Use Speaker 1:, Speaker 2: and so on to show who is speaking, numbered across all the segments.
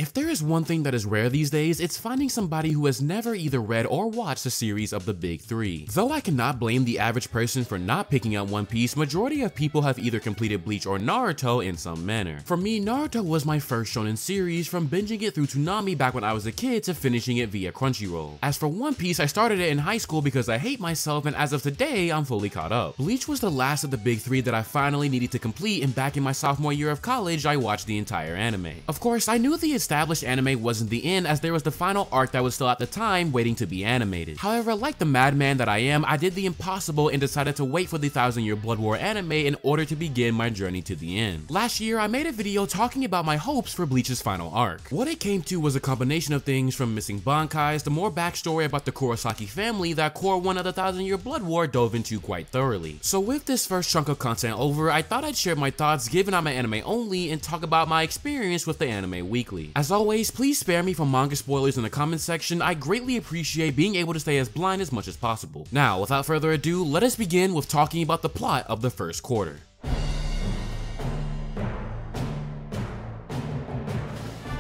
Speaker 1: If there is one thing that is rare these days, it's finding somebody who has never either read or watched a series of the big three. Though I cannot blame the average person for not picking up One Piece, majority of people have either completed Bleach or Naruto in some manner. For me, Naruto was my first shonen series, from binging it through Toonami back when I was a kid to finishing it via Crunchyroll. As for One Piece, I started it in high school because I hate myself, and as of today, I'm fully caught up. Bleach was the last of the big three that I finally needed to complete, and back in my sophomore year of college, I watched the entire anime. Of course, I knew the established anime wasn't the end, as there was the final arc that was still at the time waiting to be animated. However, like the madman that I am, I did the impossible and decided to wait for the 1000-year Blood War anime in order to begin my journey to the end. Last year, I made a video talking about my hopes for Bleach's final arc. What it came to was a combination of things from missing bankais to more backstory about the Kurosaki family that Cour 1 of the 1000-year Blood War dove into quite thoroughly. So with this first chunk of content over, I thought I'd share my thoughts given I'm an anime only and talk about my experience with the anime weekly. As always, please spare me from manga spoilers in the comments section. I greatly appreciate being able to stay as blind as much as possible. Now, without further ado, let us begin with talking about the plot of the first quarter.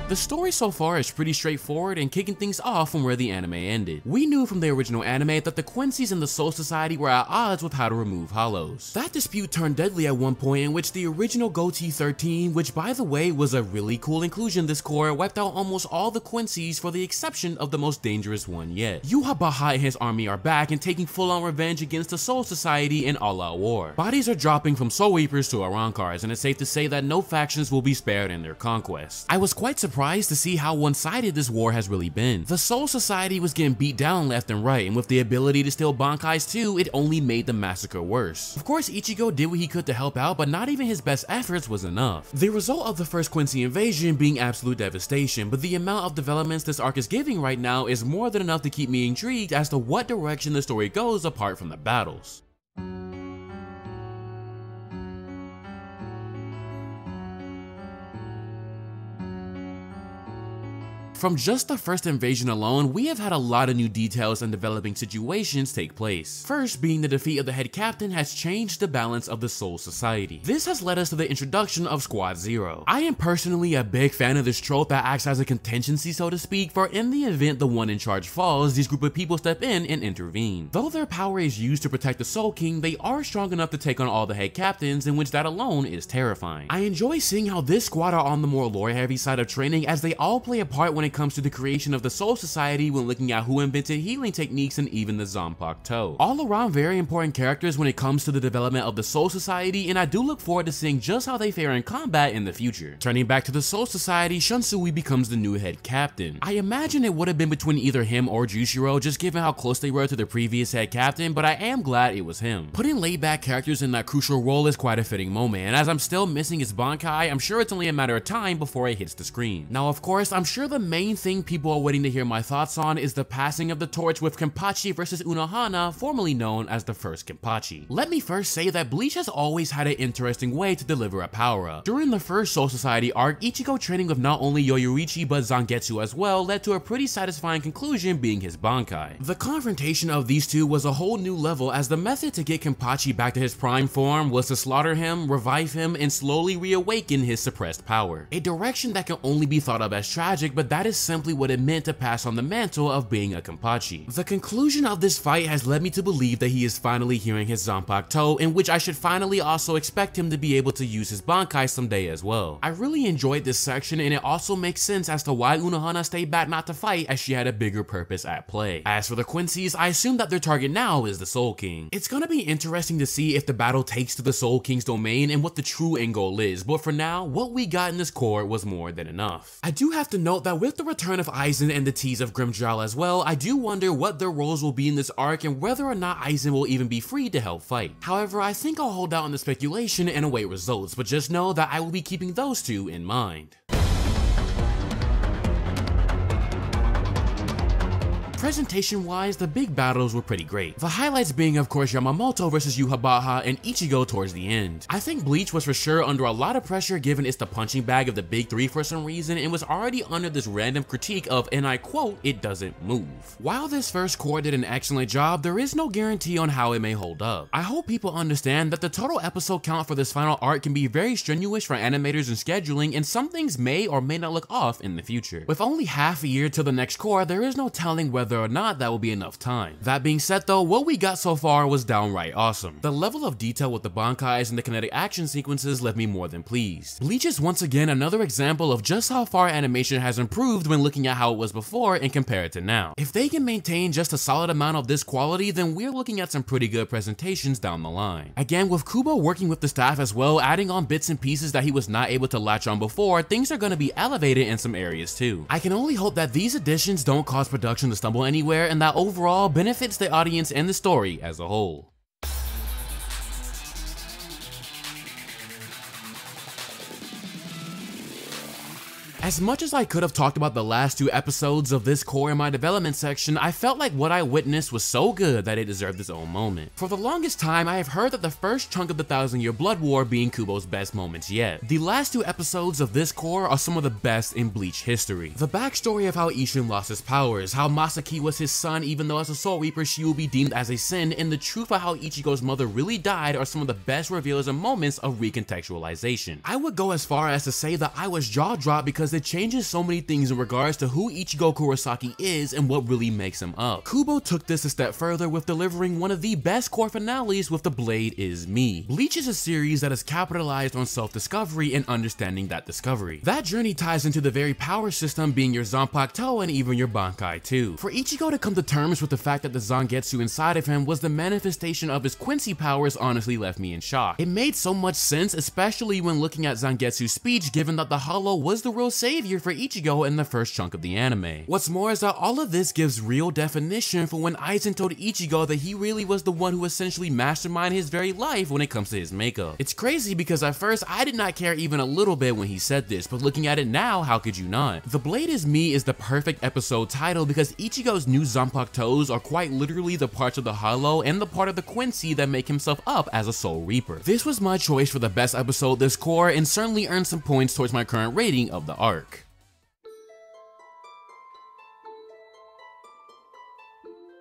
Speaker 1: The story so far is pretty straightforward and kicking things off from where the anime ended. We knew from the original anime that the Quincy's and the Soul Society were at odds with how to remove hollows. That dispute turned deadly at one point in which the original Goatee 13, which by the way was a really cool inclusion this core, wiped out almost all the Quincy's for the exception of the most dangerous one yet. Yuha Baha and his army are back and taking full-on revenge against the Soul Society in all-out war. Bodies are dropping from Soul Reapers to Arankars, and it's safe to say that no factions will be spared in their conquest. I was quite surprised to see how one-sided this war has really been. The Soul Society was getting beat down left and right, and with the ability to steal bankais too, it only made the massacre worse. Of course, Ichigo did what he could to help out, but not even his best efforts was enough. The result of the first Quincy invasion being absolute devastation, but the amount of developments this arc is giving right now is more than enough to keep me intrigued as to what direction the story goes apart from the battles. From just the first invasion alone, we have had a lot of new details and developing situations take place. First being the defeat of the head captain has changed the balance of the Soul Society. This has led us to the introduction of Squad Zero. I am personally a big fan of this trope that acts as a contingency, so to speak, for in the event the one in charge falls, these group of people step in and intervene. Though their power is used to protect the Soul King, they are strong enough to take on all the head captains, in which that alone is terrifying. I enjoy seeing how this squad are on the more lore heavy side of training, as they all play a part when it comes to the creation of the Soul Society when looking at who invented healing techniques and even the Zanpakuto. All around very important characters when it comes to the development of the Soul Society, and I do look forward to seeing just how they fare in combat in the future. Turning back to the Soul Society, Shunsui becomes the new head captain. I imagine it would have been between either him or Jushiro, just given how close they were to the previous head captain, but I am glad it was him. Putting laid back characters in that crucial role is quite a fitting moment, and as I'm still missing his Bankai, I'm sure it's only a matter of time before it hits the screen. Now of course, I'm sure the main thing people are waiting to hear my thoughts on is the passing of the torch with Kenpachi versus Unohana, formerly known as the first Kenpachi. Let me first say that Bleach has always had an interesting way to deliver a power-up. During the first Soul Society arc, Ichigo training with not only Yoruichi but Zangetsu as well led to a pretty satisfying conclusion being his Bankai. The confrontation of these two was a whole new level, as the method to get Kenpachi back to his prime form was to slaughter him, revive him, and slowly reawaken his suppressed power. A direction that can only be thought of as tragic, but that is simply what it meant to pass on the mantle of being a Kenpachi. The conclusion of this fight has led me to believe that he is finally hearing his Zanpakuto, in which I should finally also expect him to be able to use his Bankai someday as well. I really enjoyed this section, and it also makes sense as to why Unohana stayed back not to fight, as she had a bigger purpose at play. As for the Quincy's, I assume that their target now is the Soul King. It's gonna be interesting to see if the battle takes to the Soul King's domain and what the true end goal is, but for now, what we got in this core was more than enough. I do have to note that with the return of Aizen and the tease of Grimmjow as well, I do wonder what their roles will be in this arc and whether or not Aizen will even be free to help fight. However, I think I'll hold out on the speculation and await results, but just know that I will be keeping those two in mind. presentation wise, the big battles were pretty great. The highlights being of course Yamamoto versus Yhwach and Ichigo towards the end. I think Bleach was for sure under a lot of pressure given it's the punching bag of the big three for some reason and was already under this random critique of, and I quote, "it doesn't move." While this first Cour did an excellent job, there is no guarantee on how it may hold up. I hope people understand that the total episode count for this final arc can be very strenuous for animators and scheduling, and some things may or may not look off in the future. With only half a year till the next Cour, there is no telling whether or not that will be enough time. That being said though, what we got so far was downright awesome. The level of detail with the bankais and the kinetic action sequences left me more than pleased. Bleach is once again another example of just how far animation has improved when looking at how it was before and compare it to now. If they can maintain just a solid amount of this quality, then we're looking at some pretty good presentations down the line. Again, with Kubo working with the staff as well, adding on bits and pieces that he was not able to latch on before, things are going to be elevated in some areas too. I can only hope that these additions don't cause production to stumble anywhere and that overall benefits the audience and the story as a whole. As much as I could have talked about the last two episodes of this Cour in my development section, I felt like what I witnessed was so good that it deserved its own moment. For the longest time, I have heard that the first chunk of the 1,000-Year Blood War being Kubo's best moments yet. The last two episodes of this Cour are some of the best in Bleach history. The backstory of how Isshin lost his powers, how Masaki was his son even though as a Soul Reaper she will be deemed as a sin, and the truth of how Ichigo's mother really died are some of the best reveals and moments of recontextualization. I would go as far as to say that I was jaw-dropped because it changes so many things in regards to who Ichigo Kurosaki is and what really makes him up. Kubo took this a step further with delivering one of the best Cour finales with The Blade Is Me. Bleach is a series that has capitalized on self-discovery and understanding that discovery. That journey ties into the very power system being your Zanpakuto and even your Bankai too. For Ichigo to come to terms with the fact that the Zangetsu inside of him was the manifestation of his Quincy powers honestly left me in shock. It made so much sense, especially when looking at Zangetsu's speech, given that the Hollow was the real savior for Ichigo in the first chunk of the anime. What's more is that all of this gives real definition for when Aizen told Ichigo that he really was the one who essentially masterminded his very life when it comes to his makeup. It's crazy because at first I did not care even a little bit when he said this, but looking at it now, how could you not? The Blade Is Me is the perfect episode title because Ichigo's new Zanpakutos are quite literally the parts of the Hollow and the part of the Quincy that make himself up as a Soul Reaper. This was my choice for the best episode this Cour and certainly earned some points towards my current rating of the arc.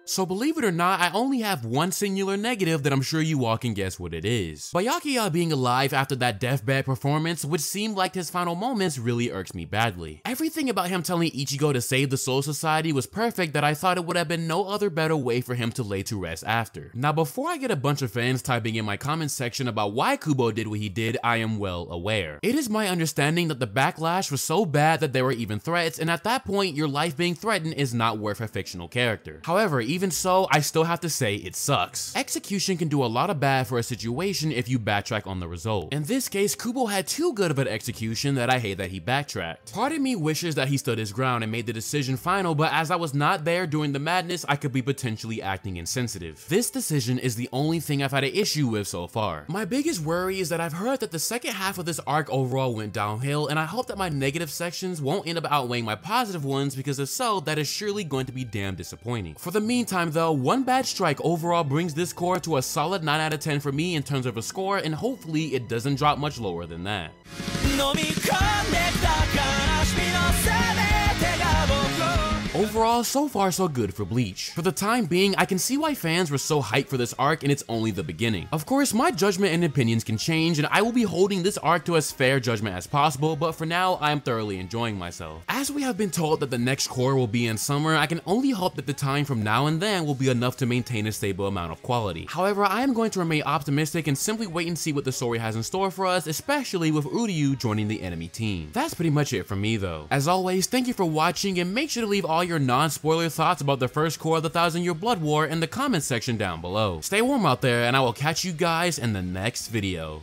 Speaker 1: So believe it or not, I only have one singular negative that I'm sure you all can guess what it is. Byakuya being alive after that deathbed performance, which seemed like his final moments, really irks me badly. Everything about him telling Ichigo to save the Soul Society was perfect that I thought it would have been no other better way for him to lay to rest after. Now before I get a bunch of fans typing in my comments section about why Kubo did what he did, I am well aware. It is my understanding that the backlash was so bad that there were even threats, and at that point your life being threatened is not worth a fictional character. However, even so, I still have to say it sucks. Execution can do a lot of bad for a situation if you backtrack on the result. In this case, Kubo had too good of an execution that I hate that he backtracked. Part of me wishes that he stood his ground and made the decision final, but as I was not there during the madness, I could be potentially acting insensitive. This decision is the only thing I've had an issue with so far. My biggest worry is that I've heard that the second half of this arc overall went downhill, and I hope that my negative sections won't end up outweighing my positive ones, because if so, that is surely going to be damn disappointing. For the meantime though, one bad strike overall brings this Cour to a solid 9 out of 10 for me in terms of a score, and hopefully it doesn't drop much lower than that. Overall, so far so good for Bleach. For the time being, I can see why fans were so hyped for this arc, and it's only the beginning. Of course, my judgment and opinions can change, and I will be holding this arc to as fair judgment as possible, but for now, I am thoroughly enjoying myself. As we have been told that the next Cour will be in summer, I can only hope that the time from now and then will be enough to maintain a stable amount of quality. However, I am going to remain optimistic and simply wait and see what the story has in store for us, especially with Uryu joining the enemy team. That's pretty much it from me though. As always, thank you for watching, and make sure to leave all your non-spoiler thoughts about the first Cour of the 1,000-Year Blood War in the comment section down below. Stay warm out there, and I will catch you guys in the next video.